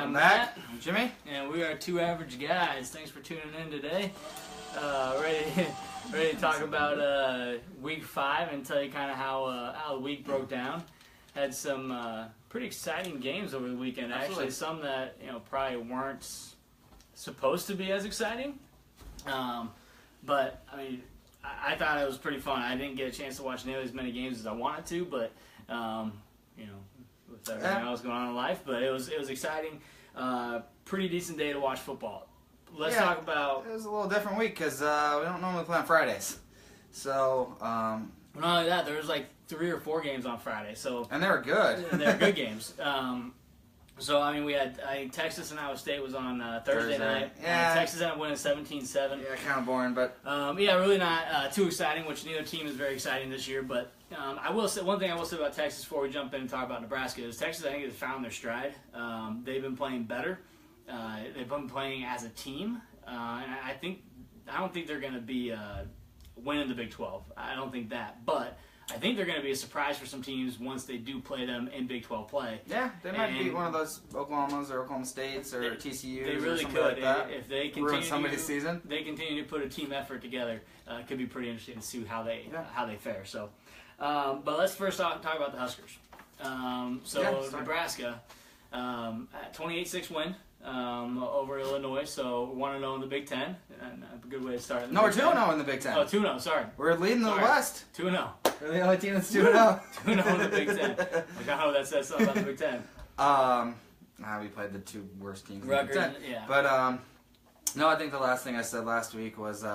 Welcome back. Matt, I'm Jimmy. and we are Two Average Guys. Thanks for tuning in today. Ready to talk about Week 5 and tell you kind of how the week broke down. Had some pretty exciting games over the weekend. Absolutely. Actually, some that probably weren't supposed to be as exciting. But I mean, I thought it was pretty fun. I didn't get a chance to watch nearly as many games as I wanted to, but with everything else going on in life. But it was exciting. Pretty decent day to watch football. Let's talk about. It was a little different week because we don't normally play on Fridays. So. Not only that, there was like 3 or 4 games on Friday. So. And they were good. They were good games. So, I mean, we had Texas and Iowa State was on Thursday night. Yeah. Texas ended up winning 17-7. Yeah, kind of boring, but... really not too exciting, which neither team is very exciting this year. But I will say one thing I will say about Texas before we jump in and talk about Nebraska is Texas, I think, has found their stride. They've been playing better. They've been playing as a team. And I don't think they're going to be winning the Big 12. I don't think that. But... I think they're going to be a surprise for some teams once they do play them in Big 12 play. Yeah, they might beat one of those Oklahomas or Oklahoma States or TCUs. They really or could. like that. If they continue ruin somebody's season. They continue to put a team effort together. It could be pretty interesting to see how they fare. So, but let's first talk about the Huskers. Nebraska, 28-6 win over Illinois. So 1-0 in the Big Ten. And a good way to start. No, we're 2-0 in the Big Ten. Oh, 2-0. Sorry. We're leading the West. 2-0. We're the only team that's 2-0. 2-0 in the Big Ten. Like, I know that says something about the Big Ten. We played the 2 worst teams Rutgers, in the Big Ten. yeah. But, no, I think the last thing I said last week was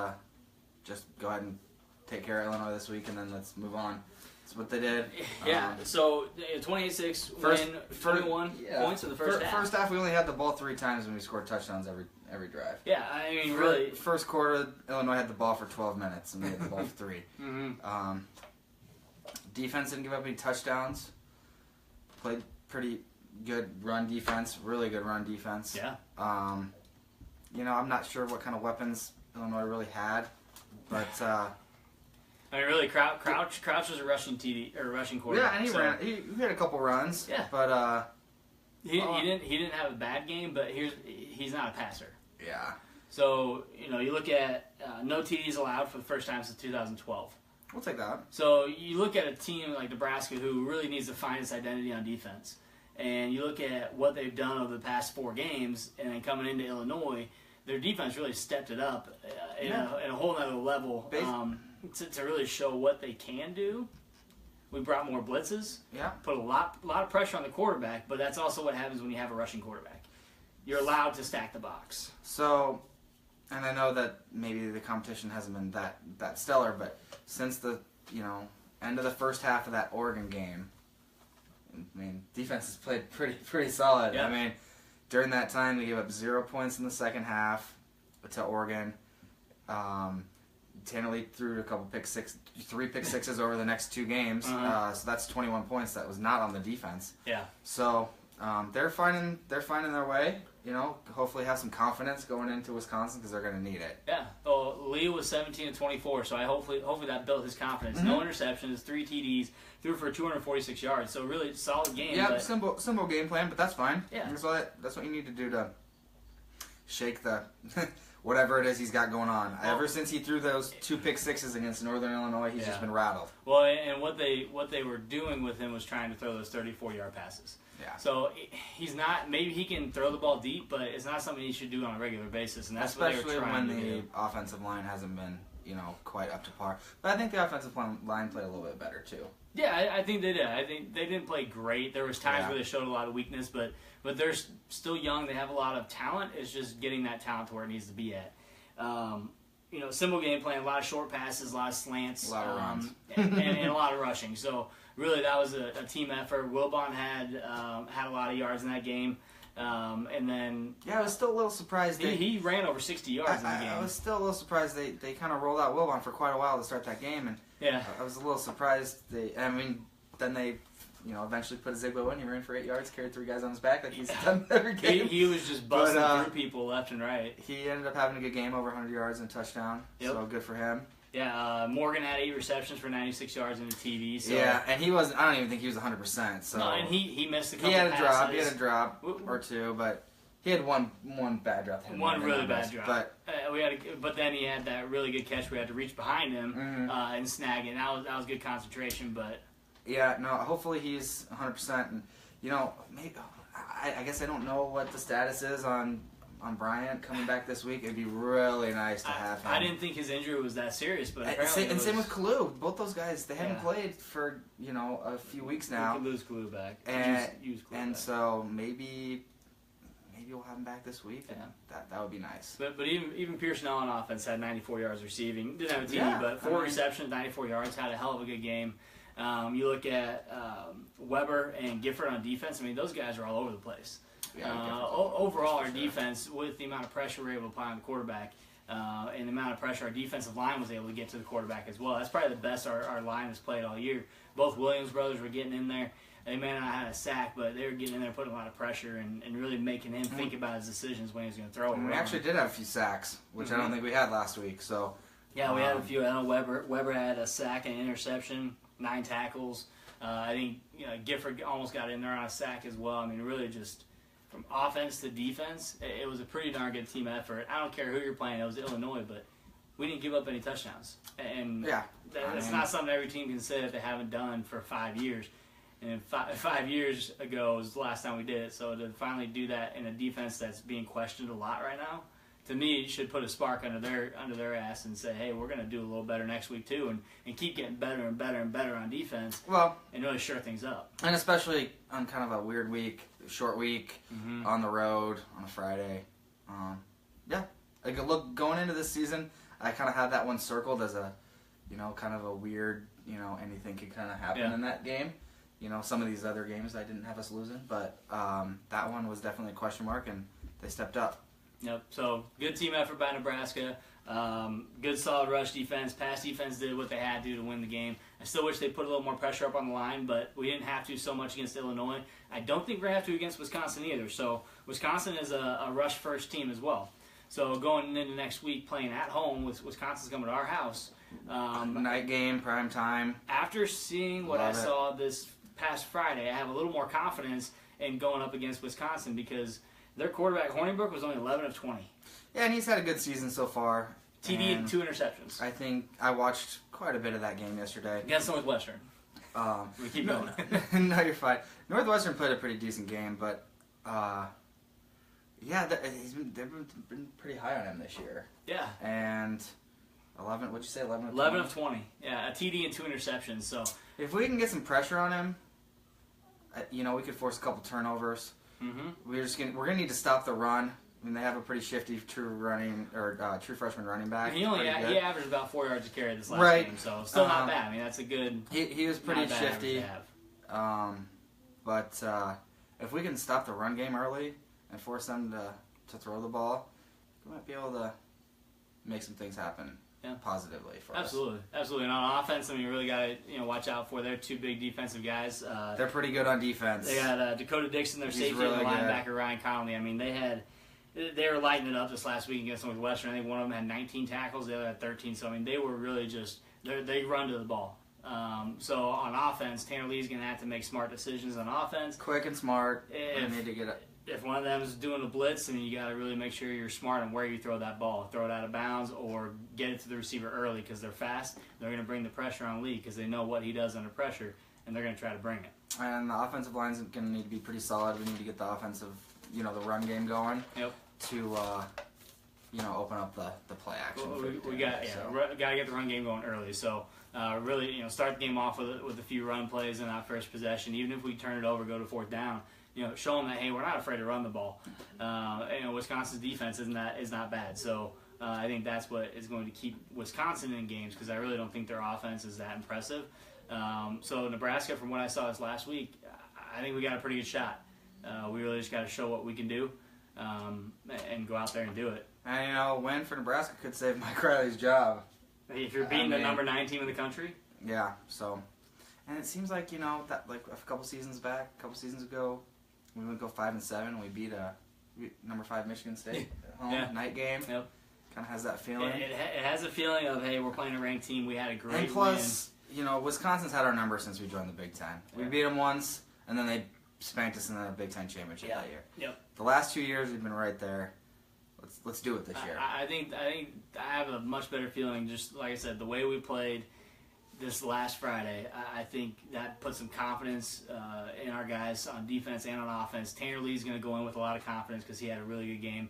just go ahead and take care of Illinois this week and then let's move on. That's what they did. Yeah, so 28-6 win, 21 points in the first half. First half, we only had the ball 3 times and we scored touchdowns every drive. Yeah, I mean, really. First quarter, Illinois had the ball for 12 minutes and we had the ball for 3. Mm-hmm. Defense didn't give up any touchdowns. Played pretty good run defense, really good run defense. Yeah. I'm not sure what kind of weapons Illinois really had, but I mean, really, Crouch was a rushing TD or rushing quarterback. Yeah, and he ran. He had a couple runs. Yeah. But he didn't have a bad game, but he's not a passer. Yeah. So you look at no TDs allowed for the first time since 2012. We'll take that. So you look at a team like Nebraska who really needs to find its identity on defense, and you look at what they've done over the past 4 games, and then coming into Illinois, their defense really stepped it up in a whole other level to really show what they can do. We brought more blitzes. Yeah. Put a lot of pressure on the quarterback, but that's also what happens when you have a rushing quarterback. You're allowed to stack the box. So, and I know that maybe the competition hasn't been that stellar, but since the end of the first half of that Oregon game, I mean, defense has played pretty solid. Yeah. I mean, during that time, they gave up 0 points in the second half to Oregon. Tanner Lee threw a couple 3 pick sixes over the next 2 games. So that's 21 points that was not on the defense. Yeah. So they're finding their way. Hopefully have some confidence going into Wisconsin because they're going to need it. Yeah. Well, Lee was 17-24, so hopefully that built his confidence. Mm-hmm. No interceptions, 3 TDs, threw for 246 yards. So really solid game. Yeah, simple game plan, but that's fine. Yeah. That's what you need to do to shake the whatever it is he's got going on. Well, ever since he threw those 2 pick sixes against Northern Illinois, he's just been rattled. Well, and what they were doing with him was trying to throw those 34-yard passes. Yeah. So he's not. Maybe he can throw the ball deep, but it's not something he should do on a regular basis, and that's especially what they were trying to do. When the offensive line hasn't been, quite up to par. But I think the offensive line played a little bit better too. Yeah, I think they did. I think they didn't play great. There was times where they showed a lot of weakness, but they're still young. They have a lot of talent. It's just getting that talent to where it needs to be at. Simple game plan, a lot of short passes, a lot of slants, a lot of runs, and a lot of rushing. So really, that was a team effort. Wilbon had a lot of yards in that game, and then I was still a little surprised. He ran over 60 yards in the game. I was still a little surprised they kind of rolled out Wilbon for quite a while to start that game, and I was a little surprised. Then they eventually put a Zigbo in. He ran for 8 yards, carried 3 guys on his back like he's done every game. He was just busting through people left and right. He ended up having a good game, over 100 yards and a touchdown. Yep. So good for him. Yeah, Morgan had 8 receptions for 96 yards in the TD. So. Yeah, and he wasn't. I don't even think he was 100%. So no, and he missed a couple. He had a passes. drop. He had a drop or 2, but He had one bad drop. One really bad drop. But but then he had that really good catch. We had to reach behind him and snag it. And that was good concentration. But yeah, no. Hopefully he's 100%. And maybe I guess I don't know what the status is on Bryant coming back this week. It'd be really nice to have him. I didn't think his injury was that serious, but and same with Kalu. Both those guys, they haven't played for a few weeks now. We could lose Kalu back. Use Kalu and back. so maybe we'll have him back this week. Yeah. That would be nice. But even Pearson on offense had 94 yards receiving. Didn't have a TD, Yeah, but 4 receptions, 94 yards. Had a hell of a good game. You look at Weber and Gifford on defense. I mean, those guys are all over the place. Overall, our defense, with the amount of pressure we were able to apply on the quarterback, and the amount of pressure our defensive line was able to get to the quarterback as well. That's probably the best our line has played all year. Both Williams brothers were getting in there. They may not have had a sack, but they were getting in there, putting a lot of pressure, and really making him think about his decisions when he was going to throw it. We actually did have a few sacks, which I don't think we had last week. So yeah, we had a few. I know Weber had a sack and interception, 9 tackles. I think Gifford almost got in there on a sack as well. I mean, really just from offense to defense, it was a pretty darn good team effort. I don't care who you're playing. It was Illinois, but we didn't give up any touchdowns. And that's not something every team can say that they haven't done for 5 years. And 5 years ago was the last time we did it. So to finally do that in a defense that's being questioned a lot right now, to me, it should put a spark under their ass and say, hey, we're going to do a little better next week too, and keep getting better and better and better on defense. Well, and really shore things up. And especially on kind of a weird week, short week, on the road on a Friday. Look, going into this season, I kind of had that one circled as a, kind of a weird, anything could kind of happen in that game. Some of these other games I didn't have us losing, but that one was definitely a question mark, and they stepped up. Yep. So good team effort by Nebraska. Good solid rush defense. Pass defense did what they had to win the game. I still wish they put a little more pressure up on the line, but we didn't have to so much against Illinois. I don't think we're going to have to against Wisconsin either. So Wisconsin is a rush first team as well. So going into next week playing at home with Wisconsin's coming to our house. Night game, prime time. After seeing what I saw this past Friday, I have a little more confidence in going up against Wisconsin because their quarterback, Hornibrook, was only 11 of 20. Yeah, and he's had a good season so far. TD and 2 interceptions. I think I watched quite a bit of that game yesterday. Against Northwestern. We keep going. No, you're fine. Northwestern played a pretty decent game, but they've been pretty high on him this year. Yeah. And 11, what'd you say, 11 of 20? 11 of 20. Yeah, a TD and 2 interceptions. So if we can get some pressure on him, we could force a couple turnovers. We're gonna need to stop the run. I mean, they have a pretty shifty true freshman running back. He averaged about 4 yards a carry this last game, so still not bad. I mean, that's a good. He was pretty shifty. But if we can stop the run game early and force them to throw the ball, we might be able to make some things happen. Positively for us. Absolutely. And on offense, I mean, you really got to watch out for their 2 big defensive guys. They're pretty good on defense. They got Dakota Dixon, their safety, really and the linebacker Ryan Connolly. I mean, they were lighting it up this last week against Northwestern. I think one of them had 19 tackles, the other had 13. So I mean, they were really just they run to the ball. So on offense, Tanner Lee's going to have to make smart decisions on offense. Quick and smart. Need to get it. If one of them is doing a blitz, then you got to really make sure you're smart on where you throw that ball. Throw it out of bounds or get it to the receiver early because they're fast. They're going to bring the pressure on Lee because they know what he does under pressure, and they're going to try to bring it. And the offensive line is going to need to be pretty solid. We need to get the offensive, the run game going. Yep. To open up the play action. We got to get the run game going early. So really, start the game off with a few run plays in that first possession. Even if we turn it over, go to 4th down. Show them that, hey, we're not afraid to run the ball. Wisconsin's defense is not bad. So I think that's what is going to keep Wisconsin in games because I really don't think their offense is that impressive. So Nebraska, from what I saw this last week, I think we got a pretty good shot. We really just got to show what we can do and go out there and do it. And a win for Nebraska could save Mike Riley's job. If you're beating the number 9 team in the country. Yeah. So, and it seems like that like a couple seasons ago. We would go 5-7, and we beat number 5 Michigan State at home night game. Yep. Kind of has that feeling. It has a feeling of, hey, we're playing a ranked team. We had a great win. And plus, Wisconsin's had our number since we joined the Big Ten. We beat them once, and then they spanked us in the Big Ten championship that year. Yep. the last 2 years we've been right there. Let's do it this year. I think I have a much better feeling. Just like I said, the way we played this last Friday, I think that put some confidence in our guys on defense and on offense. Tanner Lee's going to go in with a lot of confidence because he had a really good game.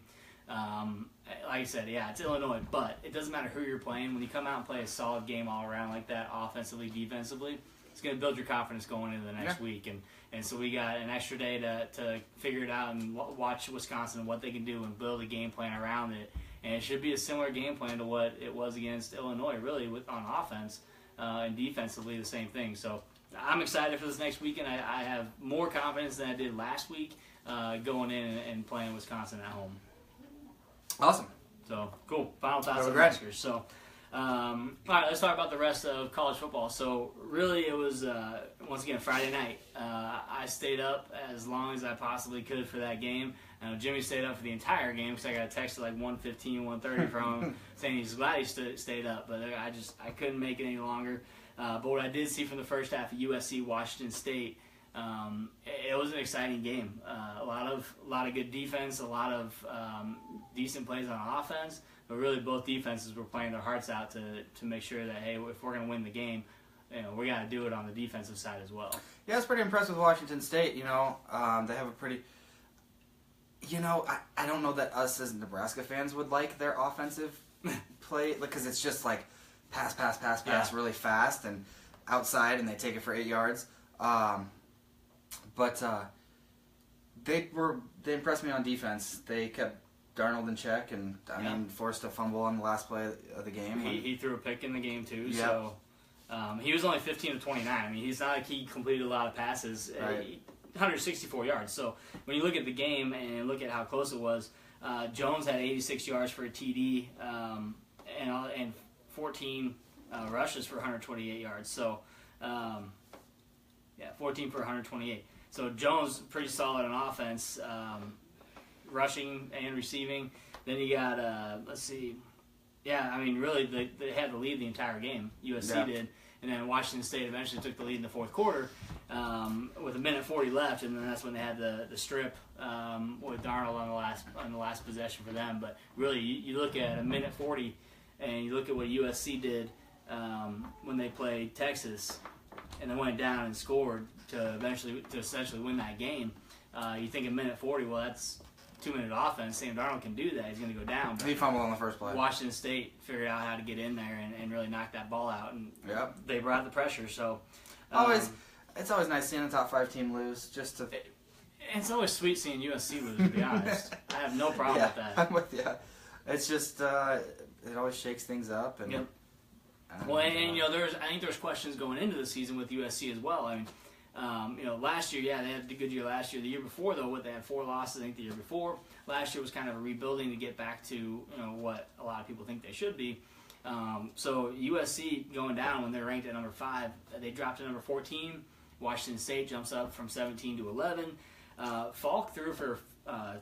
Like I said, yeah, it's Illinois, but it doesn't matter who you're playing. When you come out and play a solid game all around like that, offensively, defensively, it's going to build your confidence going into the next week. And so we got an extra day to figure it out and watch Wisconsin and what they can do and build a game plan around it. And it should be a similar game plan to what it was against Illinois, really, on offense and defensively, the same thing. So I'm excited for this next weekend. I have more confidence than I did last week going in and playing Wisconsin at home. Awesome. So, cool. Final thoughts on the great. Huskers. So, all right, let's talk about the rest of college football. So, really, it was, once again, Friday night. I stayed up as long as I possibly could for that game. I know Jimmy stayed up for the entire game because I got a text at like 1:15, 1:30 from him saying he's glad he stayed up. But I couldn't make it any longer. But what I did see from the first half of USC Washington State, it was an exciting game. A lot of good defense, a lot of decent plays on offense, but really both defenses were playing their hearts out to make sure that, hey, if we're going to win the game, we got to do it on the defensive side as well. Yeah, I was pretty impressed with Washington State. They have a pretty. I don't know that us as Nebraska fans would like their offensive play because it's just like pass, really fast and outside, and they take it for 8 yards. But they impressed me on defense. They kept Darnold in check, and forced a fumble on the last play of the game. He threw a pick in the game too. Yep. So he was only 15 of 29. I mean, he's not like he completed a lot of passes. Right. 164 yards. So when you look at the game and look at how close it was, Jones had 86 yards for a TD and 14 rushes for 128 yards. So 14 for 128. So Jones pretty solid on offense, rushing and receiving. Then you got really they had the lead the entire game. USC did. And then Washington State eventually took the lead in the fourth quarter with 1:40 left, and then that's when they had the strip with Darnold on the last possession for them. But really, you look at 1:40, and you look at what USC did when they played Texas, and they went down and scored to essentially win that game. You think 1:40, well, that's 2-minute offense. Sam Darnold can do that. He's going to go down. He fumbled on the first play. Washington State figured out how to get in there and really knock that ball out, and they brought the pressure. So it's always nice seeing a top 5 team lose. It's always sweet seeing USC lose. To be honest, I have no problem with that. I'm with you. It's just it always shakes things up. And yep. I think there's questions going into the season with USC as well. I mean. Last year, they had a good year last year. The year before, though, they had 4 losses, I think, the year before. Last year was kind of a rebuilding to get back to, what a lot of people think they should be. So USC going down when they're ranked at number 5, they dropped to number 14. Washington State jumps up from 17 to 11. Falk threw for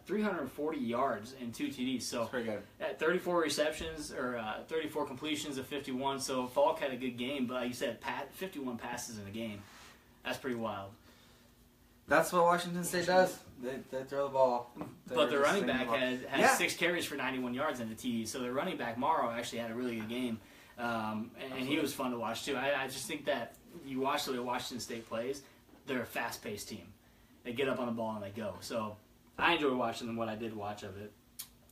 340 yards and 2 TDs. So that's pretty good. At 34 receptions or 34 completions of 51. So Falk had a good game, but like you said, 51 passes in a game. That's pretty wild. That's what Washington State does. They throw the ball. But their running back had 6 carries for 91 yards and a TD. So their running back, Morrow, actually had a really good game. And he was fun to watch, too. I just think that you watch the way Washington State plays, they're a fast-paced team. They get up on the ball and they go. So I enjoy watching them, what I did watch of it.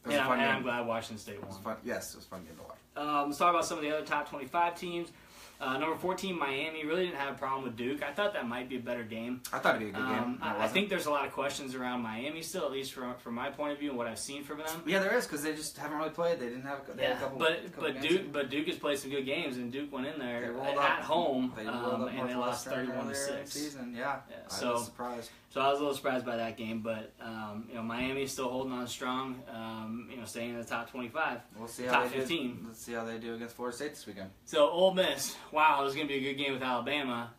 And I'm glad Washington State won. It was fun. Yes, it was a fun game to watch. Let's talk about some of the other top 25 teams. Number 14, Miami, really didn't have a problem with Duke. I thought that might be a better game. I thought it'd be a good game. I think there's a lot of questions around Miami still, at least from my point of view and what I've seen from them. Yeah, there is, because they just haven't really played. They didn't have a couple. But Duke has played some good games, and Duke went in there at home, and they lost 31-6. So I was surprised. So I was a little surprised by that game, but Miami's still holding on strong. Staying in the top 25. We'll see how top 15. Let's see how they do against Florida State this weekend. So Ole Miss, wow, it was going to be a good game with Alabama.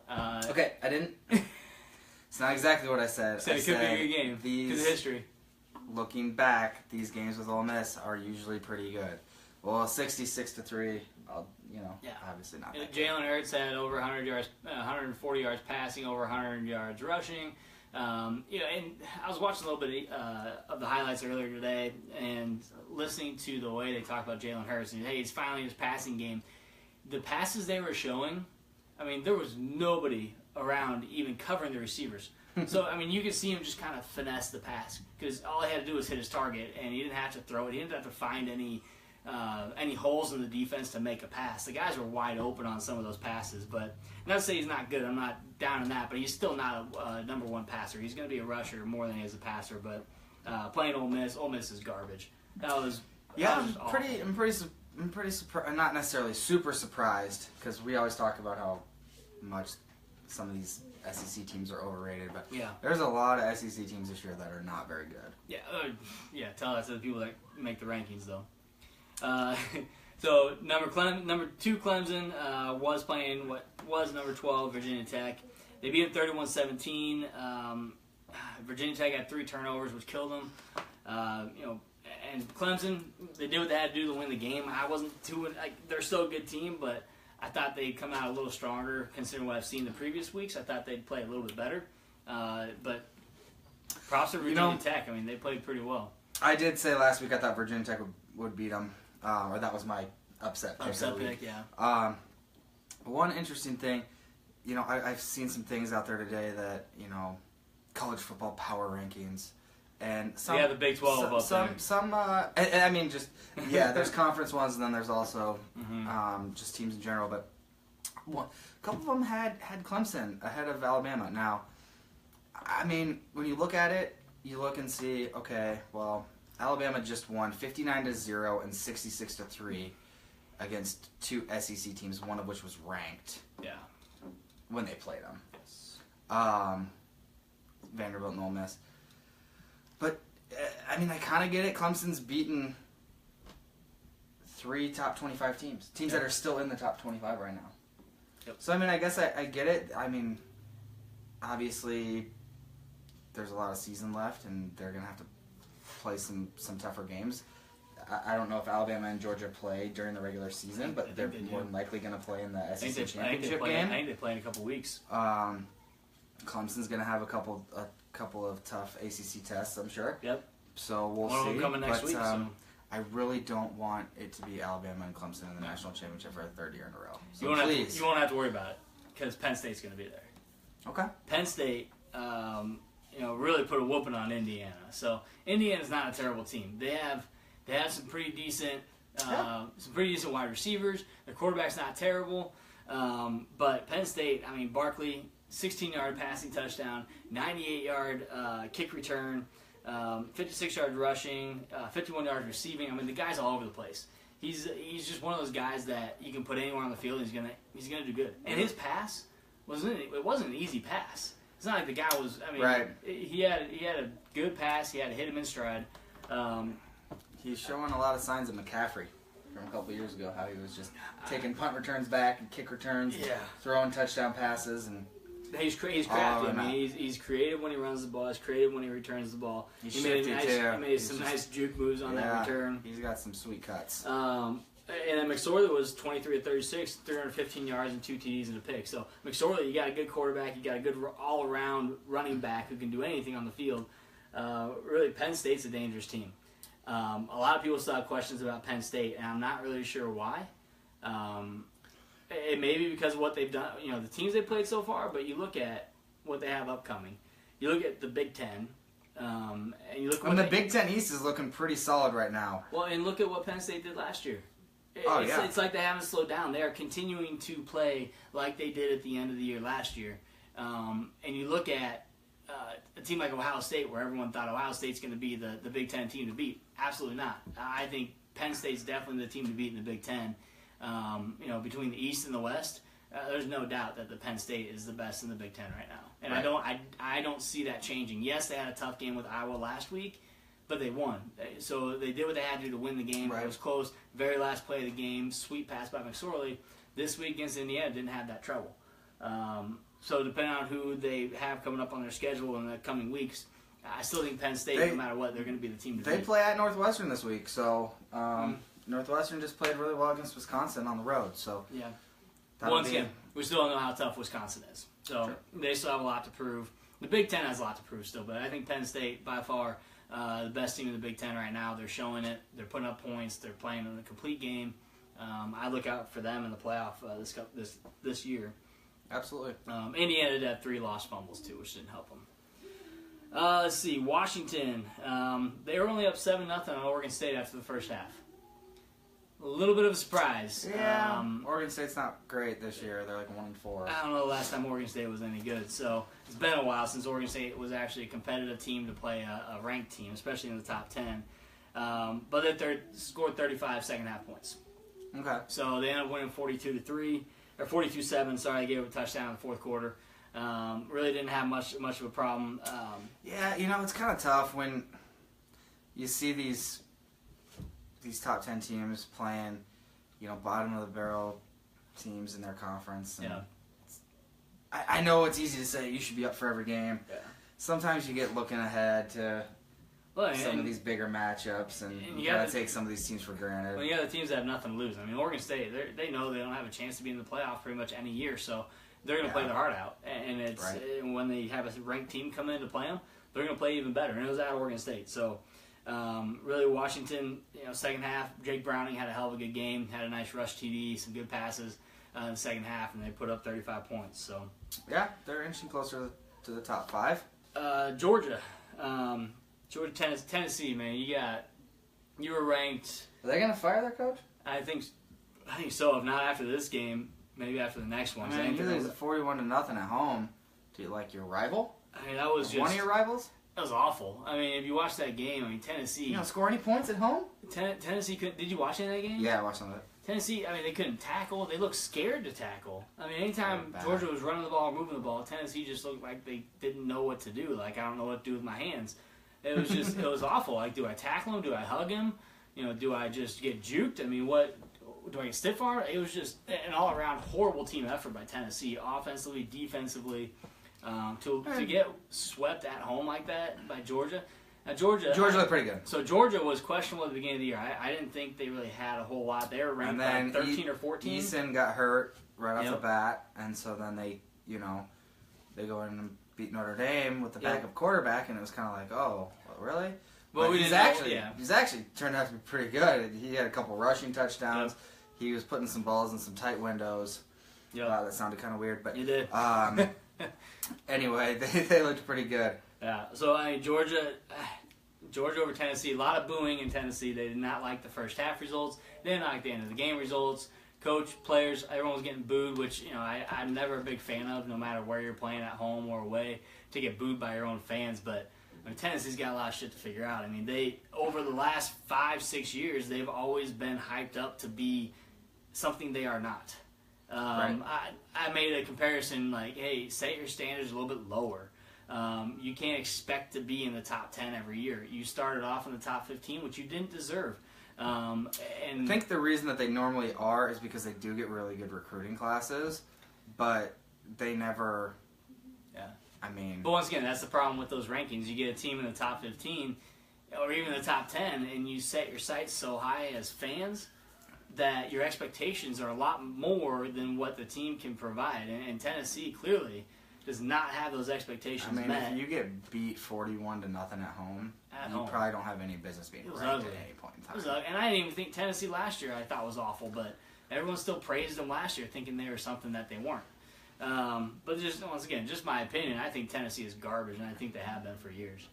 Okay, I didn't. It's not exactly what I said. It could be a good game because of history. Looking back, these games with Ole Miss are usually pretty good. Well, 66-3. Obviously not. Jalen Hurts had over 100 yards, 140 yards passing, over 100 yards rushing. And I was watching a little bit of the highlights earlier today and listening to the way they talk about Jalen Hurts. And, hey, he's finally in his passing game. The passes they were showing, I mean, there was nobody around even covering the receivers. So, I mean, you could see him just kind of finesse the pass because all he had to do was hit his target, and he didn't have to throw it. He didn't have to find any holes in the defense to make a pass. The guys were wide open on some of those passes, but not to say he's not good. I'm not down in that, but he's still not a number one passer. He's going to be a rusher more than he is a passer. But playing Ole Miss is garbage. I'm pretty surprised. Not necessarily super surprised because we always talk about how much some of these SEC teams are overrated, but there's a lot of SEC teams this year that are not very good. Tell that to the people that make the rankings though. So number 2 Clemson was playing what was number 12 Virginia Tech. They beat them 31-17. Virginia Tech had 3 turnovers, which killed them. And Clemson, they did what they had to do to win the game. I wasn't too they're still a good team, but I thought they'd come out a little stronger considering what I've seen the previous weeks. I thought they'd play a little bit better. But props to Virginia Tech. I mean, they played pretty well. I did say last week I thought Virginia Tech would beat them. Or that was my upset pick. Yeah. One interesting thing, I've seen some things out there today that, college football power rankings. And some, the Big 12 there's conference ones, and then there's also just teams in general. But a couple of them had Clemson ahead of Alabama. Now, I mean, when you look at it, you look and see, okay, well, Alabama just won 59-0 and 66-3 against 2 SEC teams, one of which was ranked. Yeah. When they played them. Yes. Vanderbilt and Ole Miss. But, I mean, I kind of get it. Clemson's beaten 3 top 25 teams. Teams that are still in the top 25 right now. Yep. So, I mean, I guess I get it. I mean, obviously, there's a lot of season left, and they're going to have to play some tougher games. I don't know if Alabama and Georgia play during the regular season, but they're more than likely going to play in the SEC championship game. I think they play in a couple weeks. Clemson's going to have a couple of tough ACC tests, I'm sure. Yep. So we'll see. One of them coming next week. So. I really don't want it to be Alabama and Clemson in the national championship for a 3rd year in a row. So you won't have to worry about it because Penn State's going to be there. Okay. Penn State, really put a whooping on Indiana. So Indiana's not a terrible team. They have some pretty decent wide receivers. Their quarterback's not terrible. But Penn State, I mean, Barkley, 16-yard passing touchdown, 98-yard kick return, 56 yards rushing, 51 yards receiving. I mean, the guy's all over the place. He's just one of those guys that you can put anywhere on the field. He's gonna do good. And his pass wasn't an easy pass. It's not like the guy was. I mean, right. He had a good pass. He had to hit him in stride. He's showing a lot of signs of McCaffrey from a couple of years ago. How he was just taking punt returns back and kick returns, throwing touchdown passes, and he's crafty. I mean, he's creative when he runs the ball. He's creative when he returns the ball. He made some nice juke moves on that return. He's got some sweet cuts. And then McSorley was 23 of 36, 315 yards and 2 TDs and a pick. So McSorley, you got a good quarterback, you got a good all-around running back who can do anything on the field. Really, Penn State's a dangerous team. A lot of people still have questions about Penn State, and I'm not really sure why. It may be because of what they've done, the teams they've played so far, but you look at what they have upcoming. You look at the Big Ten, and you look at the Big Ten East is looking pretty solid right now. Well, and look at what Penn State did last year. It's like they haven't slowed down. They are continuing to play like they did at the end of the year last year. And you look at a team like Ohio State, where everyone thought Ohio State's going to be the Big Ten team to beat. Absolutely not. I think Penn State's definitely the team to beat in the Big Ten. Between the East and the West, there's no doubt that the Penn State is the best in the Big Ten right now. And right. I don't see that changing. Yes, they had a tough game with Iowa last week, but they won. So they did what they had to do to win the game. Right. It was close. Very last play of the game, sweet pass by McSorley. This week against Indiana, didn't have that trouble. So depending on who they have coming up on their schedule in the coming weeks, I still think Penn State, no matter what, they're going to be the team to beat. They play at Northwestern this week, so Northwestern just played really well against Wisconsin on the road. So once again, we still don't know how tough Wisconsin is. So they still have a lot to prove. the Big Ten has a lot to prove still, but I think Penn State by far the best team in the Big Ten right now. They're showing it. They're putting up points. They're playing in a complete game. I look out for them in the playoff this year. Absolutely. Indiana did have 3 lost fumbles too, which didn't help them. Let's see, Washington. They were only up 7-0 on Oregon State after the first half. A little bit of a surprise. Yeah. Oregon State's not great this year. They're like 1-4. I don't know the last time Oregon State was any good. So it's been a while since Oregon State was actually a competitive team to play a ranked team, especially in the top 10. But they scored 35 second half points. Okay. So they ended up winning 42-3 or 42-7. Sorry, they gave up a touchdown in the fourth quarter. Really didn't have much of a problem. Yeah, it's kind of tough when you see these top 10 teams playing, bottom of the barrel teams in their conference. And Yeah. I know it's easy to say you should be up for every game. Yeah. Sometimes you get looking ahead to Well, some of these bigger matchups, and you gotta take some of these teams for granted. Well, you got the teams that have nothing to lose. I mean, Oregon State, they know they don't have a chance to be in the playoff pretty much any year, so they're going to play their heart out. And it's and when they have a ranked team come in to play them, they're going to play even better. And it was at Oregon State. So, really, Washington, second half, Jake Browning had a hell of a good game, had a nice rush TD, some good passes in the second half, and they put up 35 points. So, yeah, they're inching closer to the top 5. Georgia, Tennessee, man, you were ranked. Are they going to fire their coach? I think so. If not after this game, maybe after the next one. I mean, you lose 41-0 at home to your rival. I mean, that was just one of your rivals. That was awful. I mean, if you watch that game, Tennessee. You don't score any points at home. Tennessee couldn't. Did you watch any of that game? Yeah, I watched some of it. Tennessee, they couldn't tackle. They looked scared to tackle. I mean, anytime Georgia was running the ball or moving the ball, Tennessee just looked like they didn't know what to do. Like, I don't know what to do with my hands. It was just, it was awful. Like, do I tackle him? Do I hug him? Do I just get juked? I mean, what? Do I get stiff arm? It was just an all-around horrible team effort by Tennessee, offensively, defensively. To get swept at home like that by Georgia. Now, Georgia looked pretty good. So Georgia was questionable at the beginning of the year. I didn't think they really had a whole lot. They were ranked like 13 or 14. Eason got hurt right off the bat, and so then they go in and beat Notre Dame with the backup quarterback, and it was kind of like, oh, really? Well, he's actually turned out to be pretty good. He had a couple rushing touchdowns. Yep. He was putting some balls in some tight windows. Yeah, that sounded kind of weird, but you did. Anyway, they looked pretty good. Yeah. So Georgia over Tennessee. A lot of booing in Tennessee. They did not like the first half results. They didn't like the end of the game results. Coach, players, everyone was getting booed, which I'm never a big fan of. No matter where you're playing, at home or away, to get booed by your own fans. But Tennessee's got a lot of shit to figure out. I mean, they over the last 5-6 years, they've always been hyped up to be something they are not. Right. I made a comparison like, hey, set your standards a little bit lower. You can't expect to be in the top 10 every year. You started off in the top 15, which you didn't deserve. And I think the reason that they normally are is because they do get really good recruiting classes, but they never. Yeah. But once again, that's the problem with those rankings. You get a team in the top 15 or even the top 10, and you set your sights so high as fans that your expectations are a lot more than what the team can provide. And Tennessee clearly does not have those expectations met. If you get beat 41-0 at home, you probably don't have any business being ranked at any point in time. And I didn't even think Tennessee last year I thought was awful, but everyone still praised them last year thinking they were something that they weren't. But just once again, just my opinion, I think Tennessee is garbage, and I think they have been for years.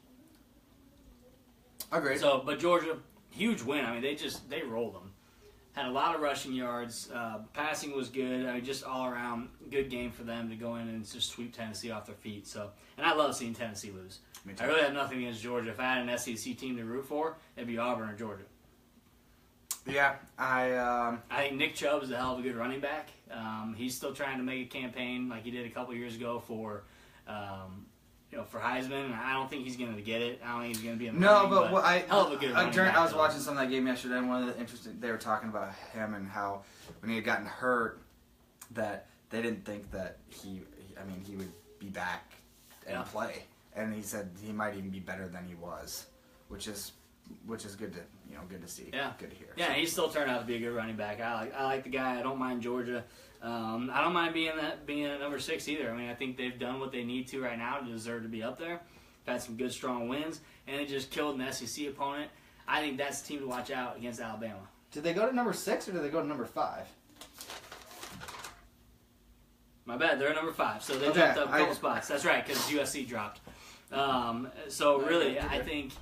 Agreed. So, but Georgia, huge win. They rolled them. Had a lot of rushing yards. Passing was good. Just all around good game for them to go in and just sweep Tennessee off their feet. So, and I love seeing Tennessee lose. I really have nothing against Georgia. If I had an SEC team to root for, it'd be Auburn or Georgia. Yeah, I think Nick Chubb is a hell of a good running back. He's still trying to make a campaign like he did a couple years ago for Heisman, and I don't think he's going to get it. I don't think he's going to be in the running, but hell of a good running back. I was watching some of that game yesterday, and one of the interesting, they were talking about him and how when he had gotten hurt, that they didn't think that he would be back and play, and he said he might even be better than he was, which is which is good to see. Yeah. Good to hear. Yeah, he's still turned out to be a good running back. I like the guy. I don't mind Georgia. I don't mind being at number 6 either. I mean, I think they've done what they need to right now to deserve to be up there. They've had some good, strong wins, and they just killed an SEC opponent. I think that's the team to watch out against Alabama. Did they go to number 6 or did they go to number 5? My bad, they're at number 5, so they Okay, jumped up a couple spots. That's right, because USC dropped. So really, I think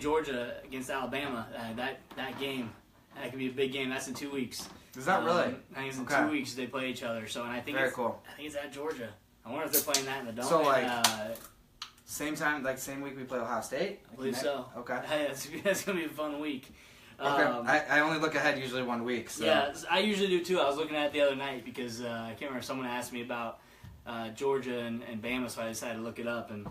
Georgia against Alabama, that game, that could be a big game. That's in 2 weeks. Is that really? I think it's in 2 weeks they play each other. So, and I think Very cool. I think it's at Georgia. I wonder if they're playing that in the Dome. So, same time, same week we play Ohio State? I believe so. Okay. Hey, that's going to be a fun week. Okay. I only look ahead usually 1 week. So. Yeah, I usually do too. I was looking at it the other night because I can't remember, someone asked me about Georgia and Bama, so I decided to look it up. And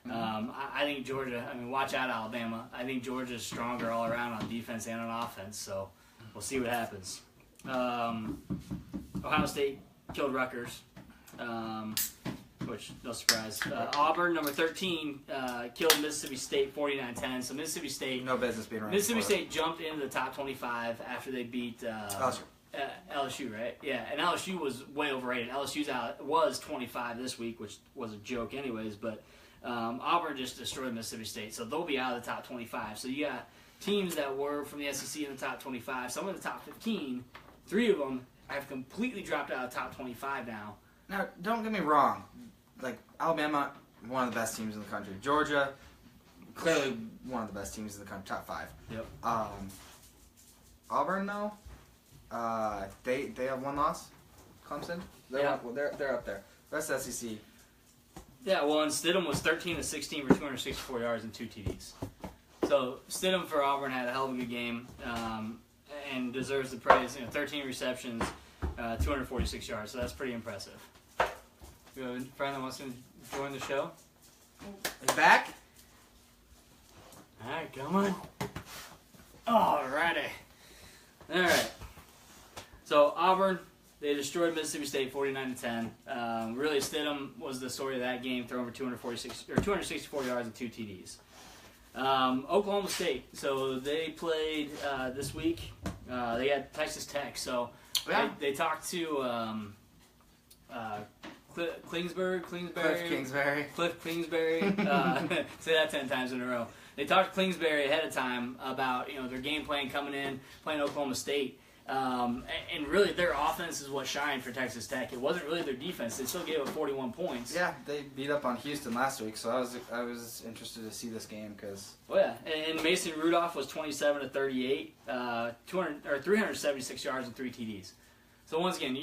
I think Georgia, watch out Alabama. I think Georgia's stronger all around on defense and on offense, so we'll see what happens. Ohio State killed Rutgers, which no surprise. Auburn, number 13, killed Mississippi State 49-10. So Mississippi State, no business being ranked. Mississippi State jumped into the top 25 after they beat LSU, right? Yeah, and LSU was way overrated. LSU's was 25 this week, which was a joke anyways, but Auburn just destroyed Mississippi State, so they'll be out of the top 25. So you got teams that were from the SEC in the top 25, some in the top 15. 3 of them have completely dropped out of the top 25 now. Now, don't get me wrong. Like, Alabama, one of the best teams in the country. Georgia, clearly one of the best teams in the country, top 5. Yep. Auburn, though, they have 1 loss. Clemson, they're up there. Rest of the SEC. Yeah, well, and Stidham was 13-16 for 264 yards and 2 TDs. So Stidham for Auburn had a hell of a good game and deserves the praise. 13 receptions, 246 yards. So that's pretty impressive. You have a friend that wants to join the show? He's back? All right, come on. Alrighty. All right. So Auburn, they destroyed Mississippi State 49-10. Really, Stidham was the story of that game, throwing for 264 yards and 2 TDs. Oklahoma State. So they played this week. They had Texas Tech. So they talked to Cliff Kingsbury. Say that 10 times in a row. They talked to Kingsbury ahead of time about their game plan coming in, playing Oklahoma State. And really, their offense is what shined for Texas Tech. It wasn't really their defense. They still gave up 41 points. Yeah, they beat up on Houston last week, so I was interested to see this game because. Oh yeah, and Mason Rudolph was 27-38, 376 yards and 3 TDs. So once again,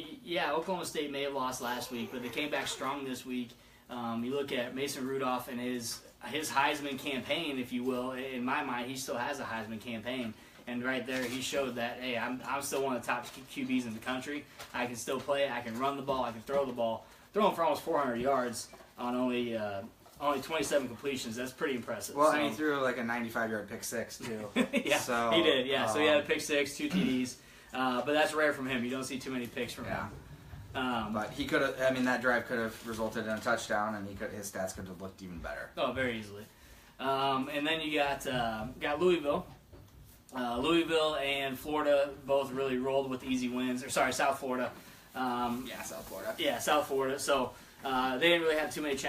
Oklahoma State may have lost last week, but they came back strong this week. You look at Mason Rudolph and his Heisman campaign, if you will. In my mind, he still has a Heisman campaign. And right there, he showed that, hey, I'm still one of the top QBs in the country. I can still play. I can run the ball. I can throw the ball. Throwing for almost 400 yards on only 27 completions. That's pretty impressive. Well, and he threw like a 95-yard pick 6 too. Yeah, so, he did. Yeah, so he had a pick 6, 2 TDs. But that's rare from him. You don't see too many picks from him. But he could have. I mean, that drive could have resulted in a touchdown, and his stats could have looked even better. Oh, very easily. And then you got Louisville. Louisville and Florida both really rolled with easy wins. South Florida. South Florida. Yeah, South Florida. So they didn't really have too much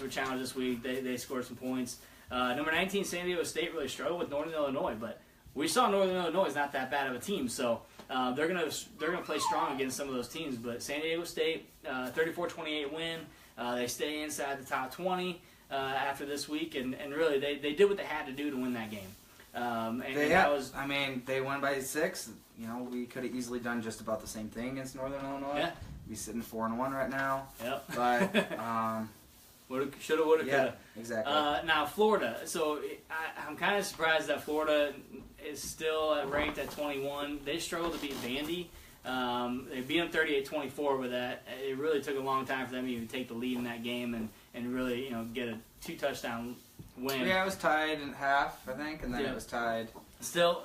of a challenge this week. They scored some points. Number 19, San Diego State really struggled with Northern Illinois, but we saw Northern Illinois is not that bad of a team. So they're gonna play strong against some of those teams. But San Diego State, 34-28 win. They stay inside the top 20 after this week, and really they did what they had to do to win that game. They won by 6. We could have easily done just about the same thing against Northern Illinois. Yeah. We're sitting 4-1 right now. Yep. But shoulda, woulda, coulda. Yeah, exactly. Now Florida. So I'm kind of surprised that Florida is still ranked at 21. They struggled to beat Vandy. They beat them 38-24 with that. It really took a long time for them to even take the lead in that game and really get a 2-touchdown win. Yeah, it was tied in half, I think, and then it was tied. Still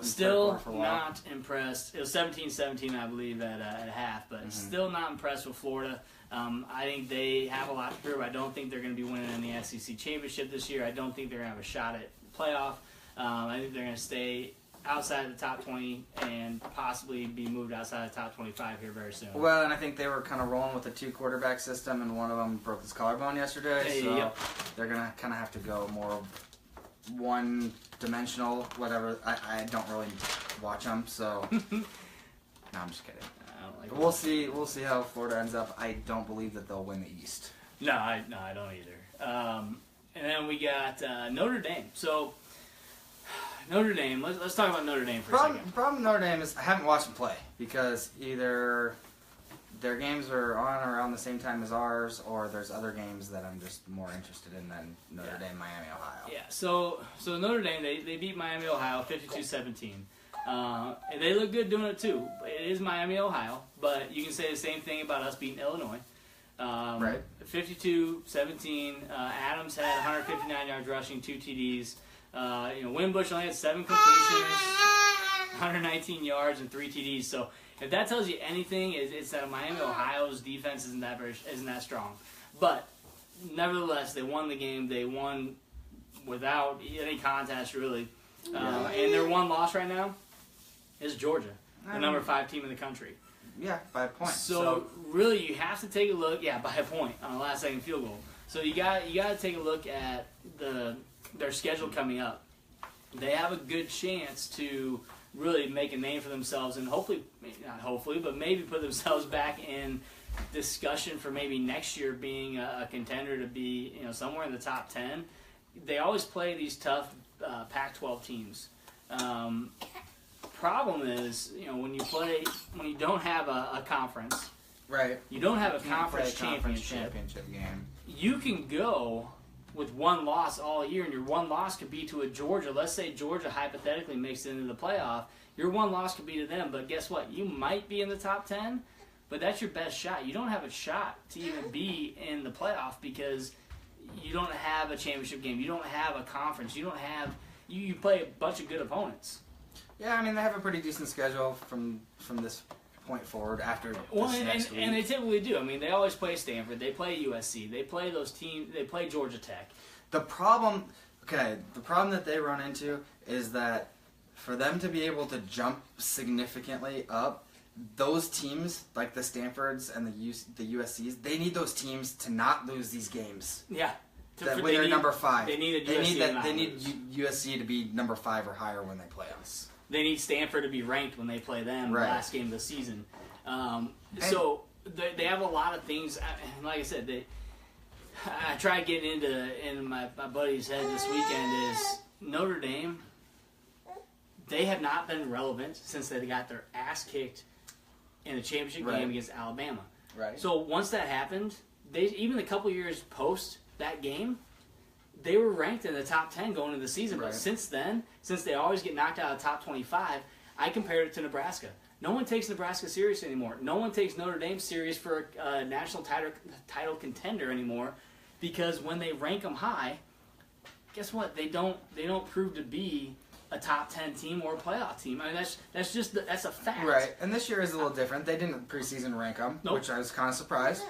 not impressed. It was 17-17, I believe, at half, but still not impressed with Florida. I think they have a lot to prove. I don't think they're going to be winning in the SEC championship this year. I don't think they're going to have a shot at playoff. I think they're going to stay outside the top 20 and possibly be moved outside the top 25 here very soon. Well, and I think they were kind of rolling with a 2-quarterback system, and one of them broke his collarbone yesterday, so they're going to kind of have to go more one-dimensional, whatever. I don't really watch them, so no, I'm just kidding. I don't like We'll see. We'll see how Florida ends up. I don't believe that they'll win the East. No, I don't either. And then we got Notre Dame. So Notre Dame. Let's talk about Notre Dame for a second. Problem with Notre Dame is I haven't watched them play because either their games are on around the same time as ours, or there's other games that I'm just more interested in than Notre Dame, Miami, Ohio. Yeah. So Notre Dame they beat Miami, Ohio 52-17. And they look good doing it too. It is Miami, Ohio, but you can say the same thing about us beating Illinois. Right. 52-17. Adams had 159 yards rushing, 2 TDs. Winbush only had 7 completions, 119 yards, and 3 TDs. So if that tells you anything, it's that Miami, Ohio's defense isn't that strong. But nevertheless, they won the game. They won without any contest, really. And their one loss right now is Georgia, the number 5 team in the country. Yeah, by a point. So really, you have to take a look. Yeah, by a point on a last-second field goal. So you got to take a look at their schedule coming up. They have a good chance to really make a name for themselves, and maybe put themselves back in discussion for maybe next year being a contender to be somewhere in the top 10. They always play these tough Pac-12 teams. Problem is, when you don't have a conference, right? You don't have a You can't conference play a championship game. You can go with one loss all year, and your one loss could be to a Georgia. Let's say Georgia hypothetically makes it into the playoff. Your one loss could be to them, but guess what? You might be in the top 10, but that's your best shot. You don't have a shot to even be in the playoff because you don't have a championship game. You don't have a conference. You don't have you play a bunch of good opponents. Yeah, I mean, they have a pretty decent schedule from this point forward after next week. And they typically do. I mean, they always play Stanford. They play USC. They play those teams. They play Georgia Tech. The problem that they run into is that for them to be able to jump significantly up, those teams, like the Stanfords and the USCs, they need those teams to not lose these games. Yeah. When they're number 5. They need USC to be number 5 or higher when they play us. They need Stanford to be ranked when they play them the last game of the season. So they have a lot of things. Like I said, I tried getting into my buddy's head this weekend is Notre Dame. They have not been relevant since they got their ass kicked in a championship game against Alabama. Right. So once that happened, even a couple years post that game, they were ranked in the top 10 going into the season. But since then, since they always get knocked out of the top 25, I compared it to Nebraska. No one takes Nebraska serious anymore. No one takes Notre Dame serious for a national title contender anymore, because when they rank them high, guess what? They don't prove to be a top 10 team or a playoff team. I mean, that's a fact. Right, and this year is a little different. They didn't preseason rank them, which I was kind of surprised.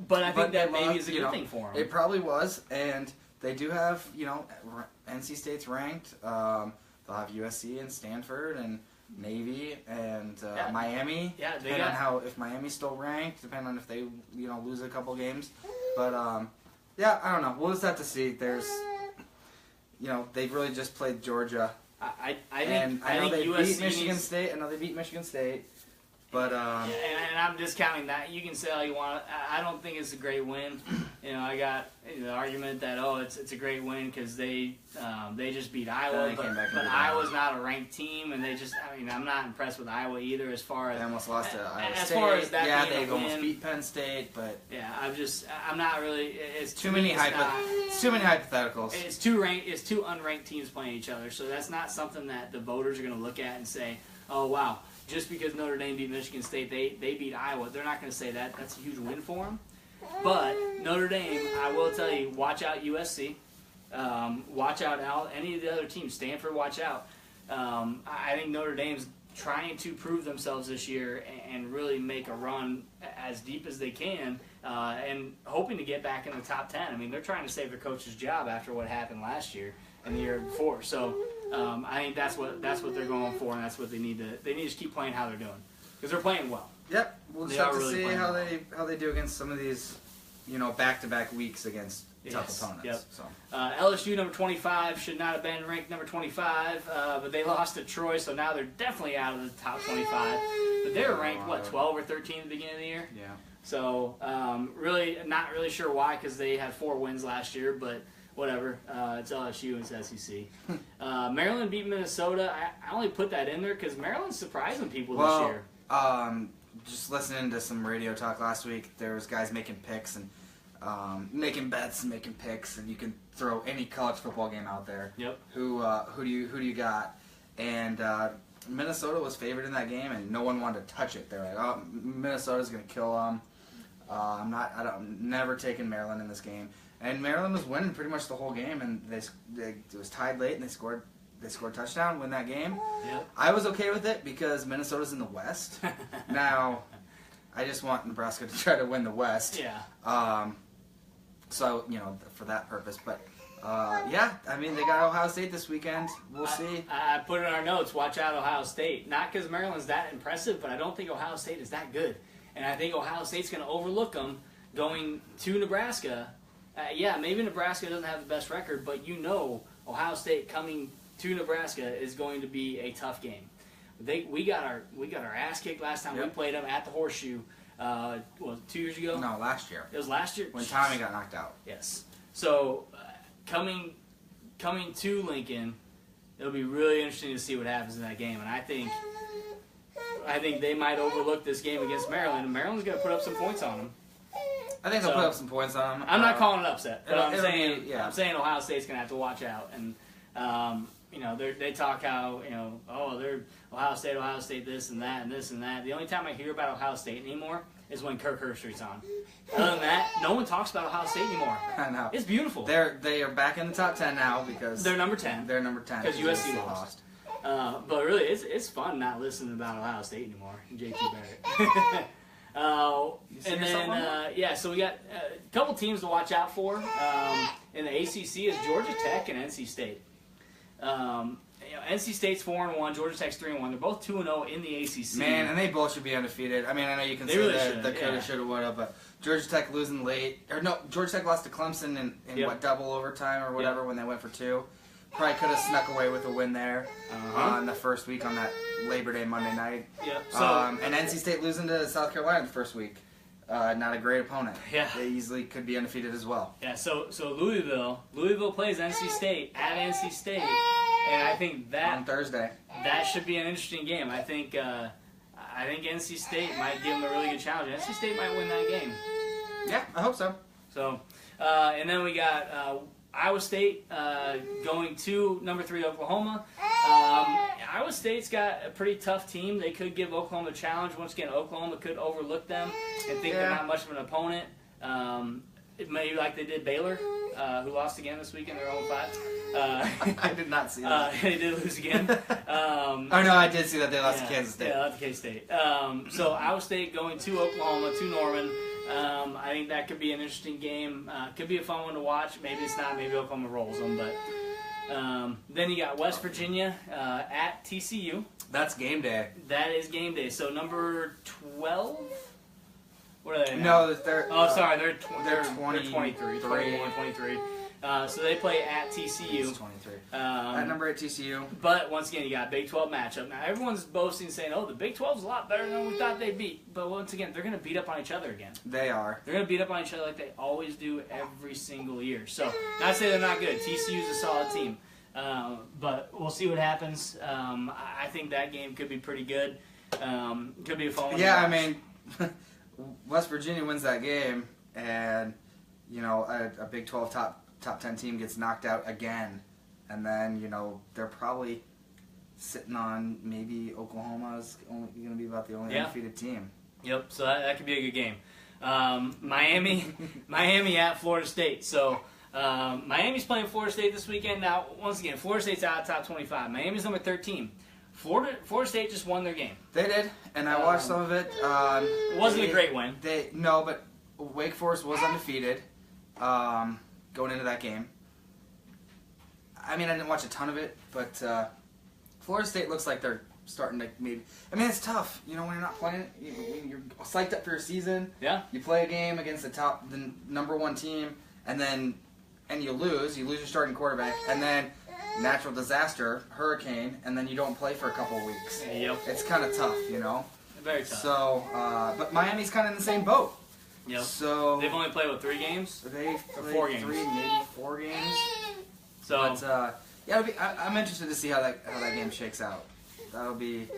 But I think that maybe is a good thing for them. It probably was, and they do have, NC State's ranked. They'll have USC and Stanford and Navy and Miami. Yeah, depending on if Miami's still ranked, depending on if they lose a couple games. But I don't know. We'll just have to see. There's, they've really just played Georgia. I think they USC beat Michigan State. I know they beat Michigan State. But and I'm discounting that. You can say all you want. I don't think it's a great win. I got the argument that it's a great win because they just beat Iowa, but Iowa's not a ranked team, and I'm not impressed with Iowa either as far as they almost lost to Iowa State. As far as that they almost beat Penn State, but I'm not really. It's too many hypotheticals. It's two unranked teams playing each other, so that's not something that the voters are going to look at and say, oh wow. Just because Notre Dame beat Michigan State, they beat Iowa. They're not going to say that. That's a huge win for them. But Notre Dame, I will tell you, watch out USC. Watch out any of the other teams. Stanford, watch out. I think Notre Dame's trying to prove themselves this year and really make a run as deep as they can and hoping to get back in the top 10. I mean, they're trying to save their coach's job after what happened last year and the year before. So I think that's what they're going for, and that's what they need to just keep playing how they're doing because they're playing well. Yep, we'll just have to see how they do against some of these, back-to-back weeks against tough opponents. Yep. So. LSU number 25 should not have been ranked number 25, but they lost to Troy, so now they're definitely out of the top 25. But they were ranked 12 or 13 at the beginning of the year. Yeah. So really not really sure why because they had 4 wins last year, but whatever. It's LSU and it's SEC. Maryland beat Minnesota. I only put that in there because Maryland's surprising people this year. Just listening to some radio talk last week, there was guys making picks and making bets and making picks, and you can throw any college football game out there. Yep. Who do you got? And Minnesota was favored in that game, and no one wanted to touch it. They're like, "Oh, Minnesota's going to kill them." I'm never taking Maryland in this game. And Maryland was winning pretty much the whole game, and it was tied late, and they scored a touchdown, win that game. Yep. I was okay with it because Minnesota's in the West. Now, I just want Nebraska to try to win the West. Yeah. So, for that purpose. But, they got Ohio State this weekend. We'll see. I put it in our notes, watch out Ohio State. Not because Maryland's that impressive, but I don't think Ohio State is that good. And I think Ohio State's going to overlook them going to Nebraska. Maybe Nebraska doesn't have the best record, but Ohio State coming to Nebraska is going to be a tough game. We got our ass kicked last time we played them at the Horseshoe. Was it 2 years ago? No, last year. It was last year when Tommy got knocked out. Yes. So coming to Lincoln, it'll be really interesting to see what happens in that game. And I think they might overlook this game against Maryland. And Maryland's going to put up some points on them. I think they'll put up some points on them. I'm not calling it upset, but I'm saying Ohio State's going to have to watch out. And they talk how they're Ohio State this and that and this and that. The only time I hear about Ohio State anymore is when Kirk Herbstreit's on. Other than that, no one talks about Ohio State anymore. I know. It's beautiful. They are back in the top 10 now because they're number 10. They're number 10 because USC lost. But really, it's fun not listening about Ohio State anymore. JT Barrett. So we got a couple teams to watch out for. In the ACC is Georgia Tech and NC State. NC State's 4-1, Georgia Tech's 3-1. They're both 2-0 in the ACC. Man, and they both should be undefeated. I mean, I know you can say that the coulda, shoulda, woulda, but Georgia Tech losing late, Georgia Tech lost to Clemson in double overtime or whatever when they went for 2. Probably could have snuck away with a win there on the first week on that Labor Day Monday night. Yep. And NC State losing to South Carolina the first week. Not a great opponent. Yeah. They easily could be undefeated as well. Yeah, so Louisville plays NC State at NC State, and I think that on Thursday. That should be an interesting game. I think NC State might give them a really good challenge. NC State might win that game. Yeah, I hope so. So, and then we got Iowa State going to number 3 Oklahoma. Iowa State's got a pretty tough team. They could give Oklahoma a challenge. Once again, Oklahoma could overlook them and think they're not much of an opponent. It may be like they did Baylor, who lost again this week in their own 5. I did not see that. They did lose again. No, I did see that they lost to Kansas State. Yeah, lost to K-State. So Iowa State going to Oklahoma, to Norman. I think that could be an interesting game. Could be a fun one to watch. Maybe it's not. Maybe Oklahoma rolls them. But then you got West Virginia at TCU. That's game day. That is game day. So number 12. What are they now? No, they're. Oh, sorry. They're 23. 21, 23. So they play at TCU. It's 23. At number 8 TCU. But once again, you got Big 12 matchup. Now everyone's boasting, saying, "Oh, the Big 12's a lot better than we thought they'd be." But once again, they're going to beat up on each other again. They are. They're going to beat up on each other like they always do every single year. So not to say they're not good. TCU's a solid team. But we'll see what happens. I think that game could be pretty good. Could be a fun one. Yeah, I mean, West Virginia wins that game, and a Big 12 top 10 team gets knocked out again, and then they're probably sitting on maybe Oklahoma's going to be about the only undefeated team. Yep. So that could be a good game. Miami at Florida State. So. Miami's playing Florida State this weekend. Now, once again, Florida State's out of top 25. Miami's number 13. Florida State just won their game. They did, and I watched some of it. It wasn't a great win. But Wake Forest was undefeated going into that game. I mean, I didn't watch a ton of it, but Florida State looks like they're starting to maybe. I mean, it's tough, you know, when you're not playing. You're psyched up for your season. Yeah. You play a game against the number one team, and you lose. You lose your starting quarterback, and then natural disaster, hurricane, and then you don't play for a couple of weeks. Yep. It's kind of tough, you know. Very tough. So, but Miami's kind of in the same boat. Yep. So They've only played, 3 games? They played 4 games. 3, maybe 4 games. So, But yeah, I'm interested to see how that game shakes out. That'll be.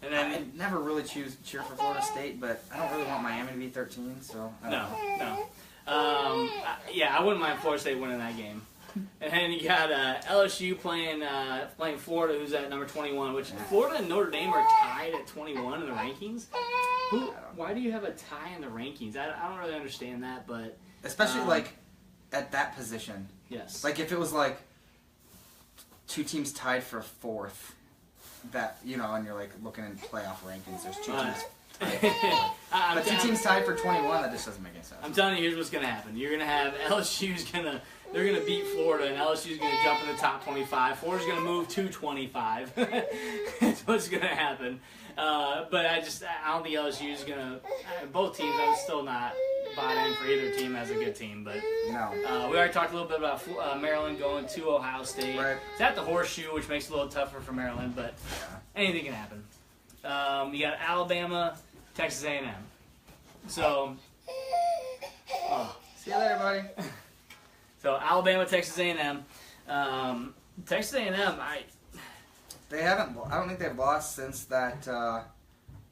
and then I never really cheer for Florida State, but I don't really want Miami to be 13. So I don't know. no. Yeah, I wouldn't mind Florida State winning that game. And then you got LSU playing Florida, who's at number 21, which Florida and Notre Dame are tied at 21 in the rankings. Why do you have a tie in the rankings? I don't really understand that, but Especially like at that position. yes, Like if it was like 2 teams tied for 4th, that you know, and you're like looking in playoff rankings. There's 2 teams. Tied for 4th. But 2 teams tied for 21. That just doesn't make any sense. I'm telling you, here's what's gonna happen. You're gonna have they're gonna beat Florida, and LSU's gonna jump in the top 25. Florida's gonna move to 25. That's what's gonna happen. But I don't think LSU's gonna. Both teams, I'm still not bought in for either team as a good team. But No. we already talked a little bit about Maryland going to Ohio State. Right. It's at the Horseshoe, which makes it a little tougher for Maryland, but anything can happen. You got Alabama, Texas A&M. So. See you later, buddy. So Alabama, Texas A&M. Texas A&M, They haven't. I don't think they've lost since that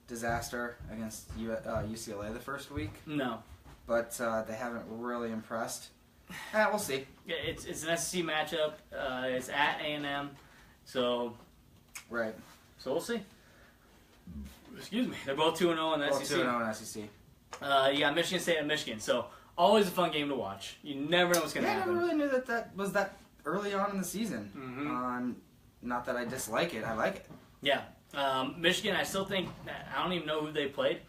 disaster against UCLA the first week. no. But they haven't really impressed. We'll see. Yeah, it's an SEC matchup. It's at A&M, so Right. we'll see. Excuse me. They're both 2-0 in the Both SEC. 2-0 in SEC. You got Michigan State and Michigan, so always a fun game to watch. You never know what's going to I never happen. really knew that was that early on in the season. Mhm. Not that I dislike it. I like it. Yeah. Michigan, I still think, I don't even know who they played.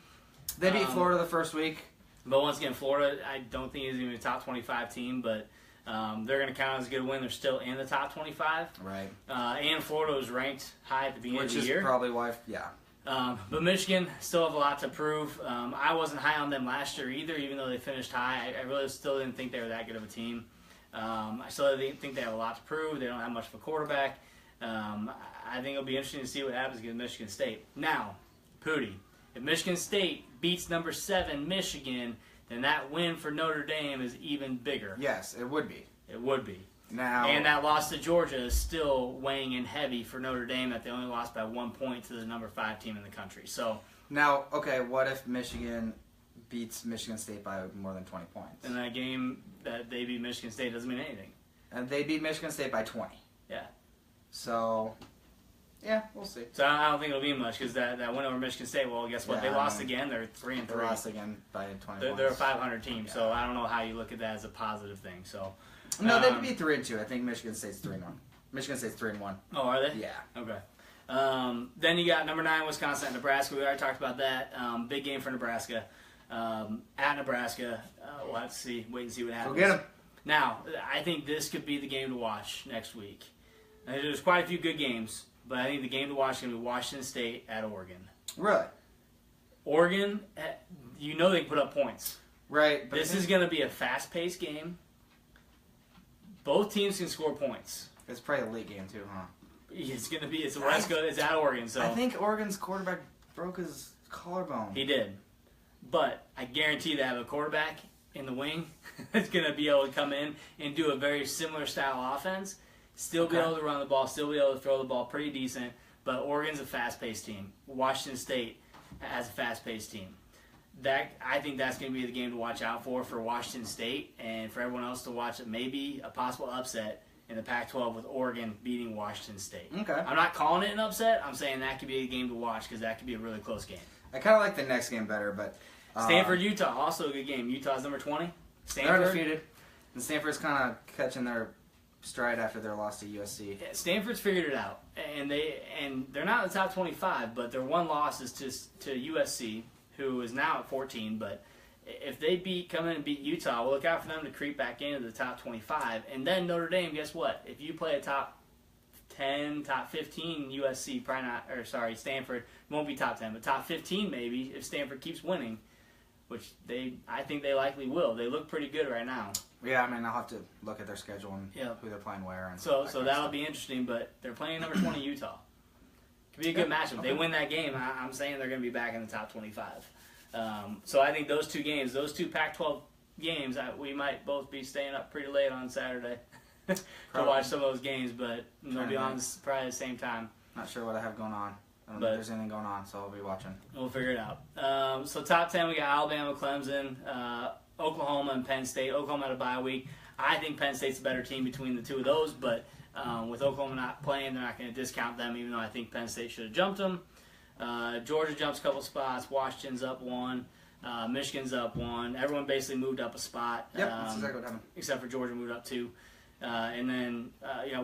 They beat Florida the first week. But once again, Florida, I don't think is even a top 25 team, but they're going to count as a good win. They're still in the top 25. Right. And Florida was ranked high at the beginning Which of the is year. probably why, yeah. But Michigan still have a lot to prove. I wasn't high on them last year either, even though they finished high. I really still didn't think they were that good of a team. I still think they have a lot to prove. They don't have much of a quarterback. I think it'll be interesting to see what happens against Michigan State. Now, Pooty, if Michigan State beats number 7 Michigan, then that win for Notre Dame is even bigger. Yes, it would be. It would be. Now, And that loss to Georgia is still weighing in heavy for Notre Dame, that they only lost by 1 point to the number 5 team in the country. So, okay, what if Michigan beats Michigan State by more than 20 points? in that game that they beat Michigan State doesn't mean anything. And they beat Michigan State by 20. Yeah. So, yeah, we'll see. So I don't think it'll be much because that win over Michigan State. Well, guess what? Yeah, They I lost mean, again. They're 3-3. They lost again by 20 points. They're a 500 team, so I don't know how you look at that as a positive thing. So No, they'd be 3-2. I think Michigan State's 3-1. Michigan State's 3-1. Oh, are they? Yeah. Okay. Then you got number 9 Wisconsin at Nebraska. We already talked about that. Big game for Nebraska. At Nebraska, we'll have to see. Wait and see what happens. Go get them. Now, I think this could be the game to watch next week. Now, there's quite a few good games, but I think the game to watch is going to be Washington State at Oregon. Really? Oregon, you know they can put up points. Right. But This is going to be a fast-paced game. Both teams can score points. It's probably a late game, too, huh? It's going to be. It's West Coast. It's at Oregon, so I think Oregon's quarterback broke his collarbone. he did. But I guarantee they have a quarterback in the wing that's going to be able to come in and do a very similar style offense. Still be able to run the ball. Still be able to throw the ball pretty decent. But Oregon's a fast-paced team. Washington State has a fast-paced team. I think that's going to be the game to watch out for Washington State and for everyone else to watch maybe a possible upset in the Pac-12 with Oregon beating Washington State. Okay. I'm not calling it an upset. I'm saying that could be a game to watch because that could be a really close game. I kind of like the next game better, but... Stanford, Utah, also a good game. Utah's number 20. They're Stanford. undefeated. And Stanford's kind of catching their stride after their loss to USC. Stanford's figured it out, and they're not in the top 25, but their one loss is to USC, who is now at 14, but if they come in and beat Utah, we'll look out for them to creep back into the top 25. And then Notre Dame, guess what? If you play a top 10, top 15 USC, probably not, or sorry, Stanford, won't be top 10, but top 15 maybe if Stanford keeps winning, which I think they likely will. They look pretty good right now. Yeah, I mean, I'll have to look at their schedule and who they're playing where. And so that'll be interesting, but they're playing number 20 Utah. Could be a good matchup. If they win that game, I'm saying they're going to be back in the top 25. So I think those two games, those two Pac-12 games, we might both be staying up pretty late on Saturday to watch some of those games, but they'll be on probably at the same time. Not sure what I have going on. I don't know if there's anything going on, so I'll be watching. We'll figure it out. So top 10, we got Alabama, Clemson, Oklahoma, and Penn State. Oklahoma had a bye week. I think Penn State's a better team between the two of those, but with Oklahoma not playing, they're not going to discount them, even though I think Penn State should have jumped them. Georgia jumps a couple spots. Washington's up one. Michigan's up one. Everyone basically moved up a spot. Yep, that's exactly what happened. Except for Georgia moved up two. And then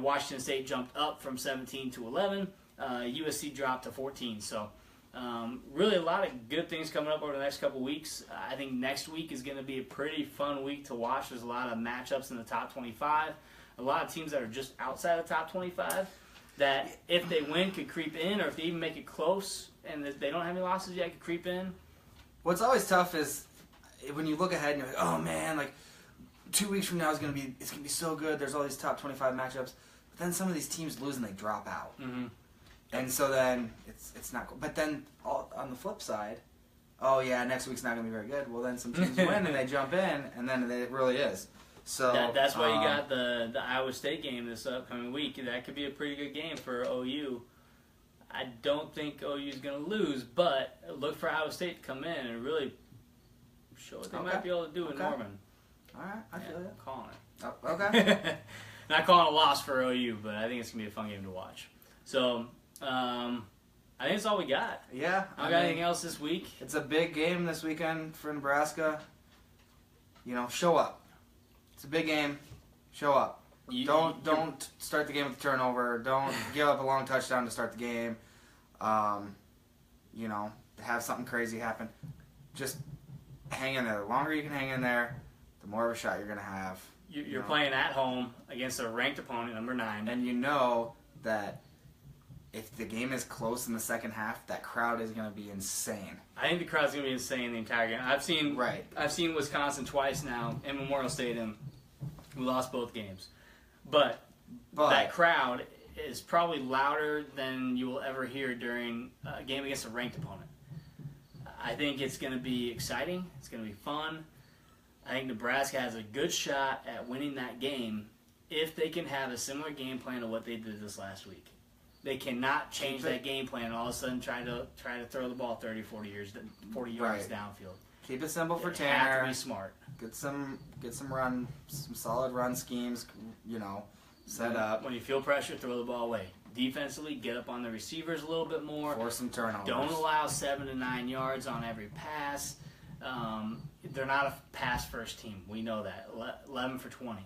Washington State jumped up from 17 to 11. USC dropped to 14. So really a lot of good things coming up over the next couple weeks. I think next week is going to be a pretty fun week to watch. There's a lot of matchups in the top 25. A lot of teams that are just outside the top 25 that if they win could creep in, or if they even make it close and they don't have any losses yet, could creep in. What's always tough is when you look ahead and you're like, oh man, like 2 weeks from now it's gonna be so good. There's all these top 25 matchups, but then some of these teams lose and they drop out, and so then it's not cool. But then on the flip side, oh yeah, next week's not gonna be very good. Well then some teams win and they jump in, and then it really is. So that's why you got the Iowa State game this upcoming week. That could be a pretty good game for OU. I don't think OU is going to lose, but look for Iowa State to come in and really show what they might be able to do in Norman. All right, I feel you. I'm calling it. Oh, okay. Not calling a loss for OU, but I think it's going to be a fun game to watch. So I think that's all we got. Yeah. I got anything else this week? It's a big game this weekend for Nebraska. Show up. It's a big game. Show up. Don't start the game with a turnover. Don't give up a long touchdown to start the game. Have something crazy happen. Just hang in there. The longer you can hang in there, the more of a shot you're going to have. You're playing at home against a ranked opponent, number 9. And you know that if the game is close in the second half, that crowd is going to be insane. I think the crowd's going to be insane the entire game. I've seen Wisconsin twice now in Memorial Stadium. We lost both games. But that crowd is probably louder than you will ever hear during a game against a ranked opponent. I think it's going to be exciting. It's going to be fun. I think Nebraska has a good shot at winning that game if they can have a similar game plan to what they did this last week. They cannot change that game plan and all of a sudden try to throw the ball 30, 40 yards downfield. Keep it simple for Tanner. Have to be smart. Get some solid run schemes, set up. When you feel pressure, throw the ball away. Defensively, get up on the receivers a little bit more. Force some turnovers. Don't allow 7 to 9 yards on every pass. They're not a pass-first team. We know that. 11 for 20.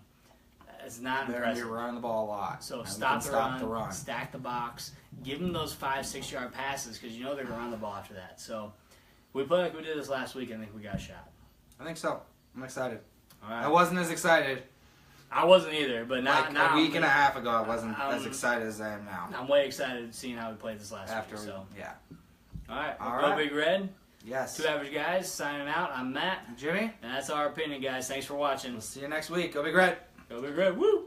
It's not impressive. You're running the ball a lot. So stop the run, stack the box, give them those 5-6 yard passes because you know they're going to run the ball after that. So we play like we did this last week. I think we got a shot. I think so. I'm excited. All right. I wasn't as excited. I wasn't either, but now a week and a half ago, I wasn't as excited as I am now. I'm way excited seeing how we played this last week. Yeah. All right. Go Big Red. Yes. Two Average Guys signing out. I'm Matt. Jimmy. And that's our opinion, guys. Thanks for watching. We'll see you next week. Go Big Red. Go Big Red. Woo!